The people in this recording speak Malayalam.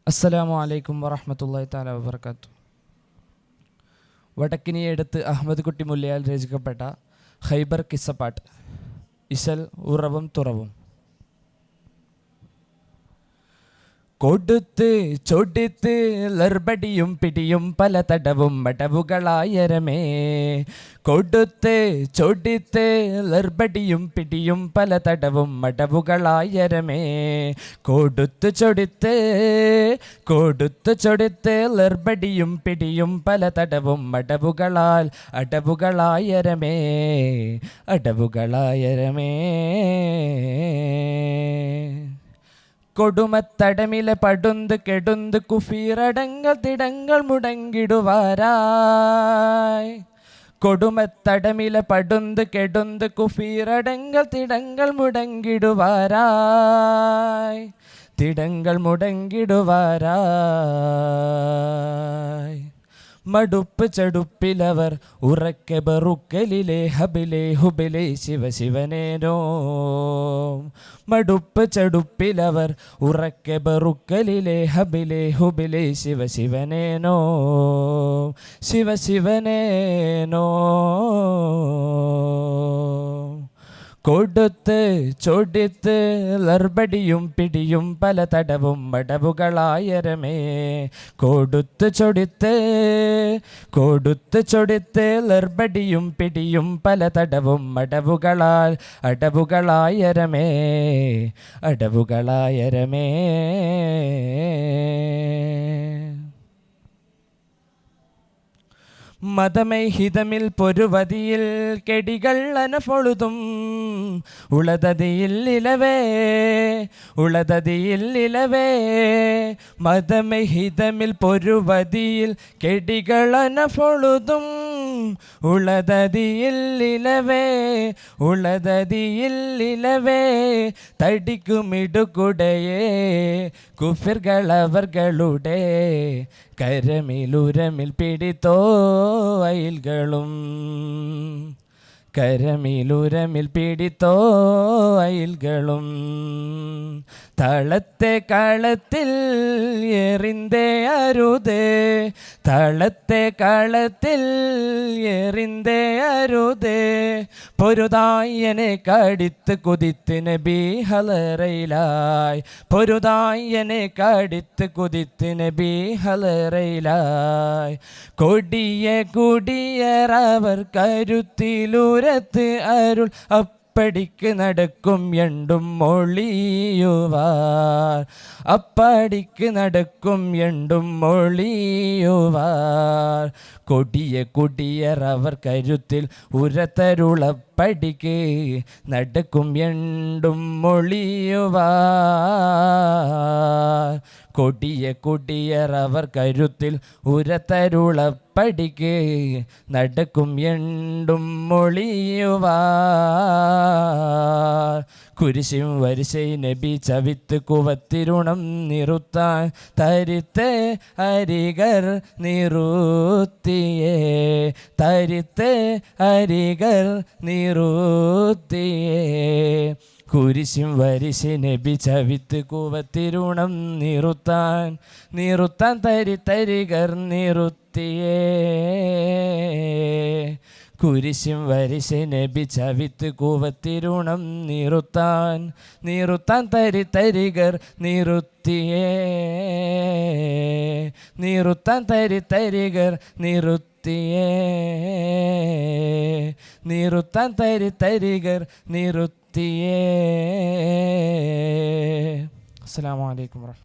അസ്സലാമു അലൈക്കും വറഹ്മത്തുള്ളാഹി തആല വബറകാത്തു. വടക്കിനിയടുത്ത് അഹമ്മദ് കുട്ടി മുല്ലയാൽ രചിക്കപ്പെട്ട ഖൈബർ കിസ്സപ്പാട്ട്. ഇശൽ ഉറവും തുറവും. കൊടുത്ത് ചൊടിത്ത് ലർബടിയും പിടിയും പല തടവും മടവുകളായരമേ. കൊടുത്ത് ചൊടിത്ത് ലർബടിയും പിടിയും പല തടവും മടവുകളായരമേ. കൊടുത്ത് ചൊടിത്ത് ലർബടിയും പിടിയും പല തടവും മടവുകളാൽ അടവുകളായരമേ. അടവുകളായരമേ. കൊടുമത്തടമിലെ പടുന്ത് കെടുന്ത് കുഫീറടങ്ങൾ തിടങ്ങൾ മുടങ്ങിടുവാരായി. കൊടുമത്തടമിലെ പടുന്ത് കെടുന്ത് കുഫീറടങ്ങൾ തിടങ്ങൾ മുടങ്ങിടുവാരായി. തിടങ്ങൾ മുടങ്ങിടുവാരായി. മടുപ്പ് ചടുപ്പിലവർ ഉറക്കെ ബറുക്കലിലെ ഹബിലെ ഹുബിലെ ശിവശിവനേനോ. മടുപ്പ് ചടുപ്പിലവർ ഉറക്കെ ബറുക്കലിലെ ഹബിലെ ഹുബിലെ ശിവശിവനേനോ. ശിവശിവനേനോ. കൊടുത്ത് ചൊടിത്ത് ലർബടിയും പിടിയും പല തടവും മടവുകളായരമേ. കൊടുത്ത് ചൊടിത്ത് ലർബടിയും പിടിയും പല തടവും മടവുകളാൽ അടവുകളായരമേ. അടവുകളായരമേ. മതമൈഹിതമിൽ പൊരുവതിയിൽ കെടികൾ അനഫൊഴുതും ഉളതതിയില്ലിലവേ. മതമൈഹിതമിൽ പൊരുവതിയിൽ കെടികൾ അനഫൊഴുതും ഉളതതിയില്ലിലവേ. തടിക്കുമിടുകുടയേ കുഫിർകളവர்களுടെ കരമിലുരമിൽ പിടിത്തോ അയിൽകളും. കരമിലുരമിൽ പിടിത്തോ അയിൽകളും. തളത്തെ കളത്തിൽ എറിന്തേ അരുതേ. തളത്തെ കളത്തിൽ എറിന്തേ അരുതേ. പൊരുതായനെ കടിത്ത് കുതിത്ത് നബി ഹലറയിലായി. പൊരുതായനെ കടിത്ത് കുതിത്ത് നബി ഹലറയിലായി. കൊടിയ കുടിയറവർ കരുത്തിലൂരത്ത് അരുൾ അപ്പടിക്ക് നടക്കും എണ്ടും മൊളിയുവാർ. അപ്പടിക്ക് നടക്കും എണ്ടും മൊളിയുവാർ. കൊടിയ കുടിയറവർ കരുത്തിൽ ഉരത്തരുളപ്പടിക്ക് നടക്കും എണ്ടും മൊളിയുവാർ. കൊടിയ കുടിയറവർ കരുത്തിൽ ഉരത്തരുളപ്പടിക്ക് നടക്കും എണ്ടും മൊളിയുവാർ. കുരിശും വരിശൈ നബി ചവിത്ത് കുവത്തിരുണം നിറുത്താൻ തരിത്ത് അരികർ നിറുത്തിയേ. തരിത്ത് അരികർ നിറുത്തിയേ. കുരിശും വരിശ നബി ചവിത്ത് കുവത്തിരുണം നിറുത്താൻ തരിതരികർ നിറുത്തിയേ. കുരിശും വരിശ നബി ചവിത്ത് കുവത്തിരുണം നിറുത്താൻ തരിതരികർ നിറുത്തിയേ. നിറുത്താൻ തരിതരികർ നിറുത്തിയേ. നിറുത്താൻ തരിതരികർ നിറുത്തിയേ. അസ്സലാമു അലൈക്കും വറഹ്മത്തുള്ളാഹി.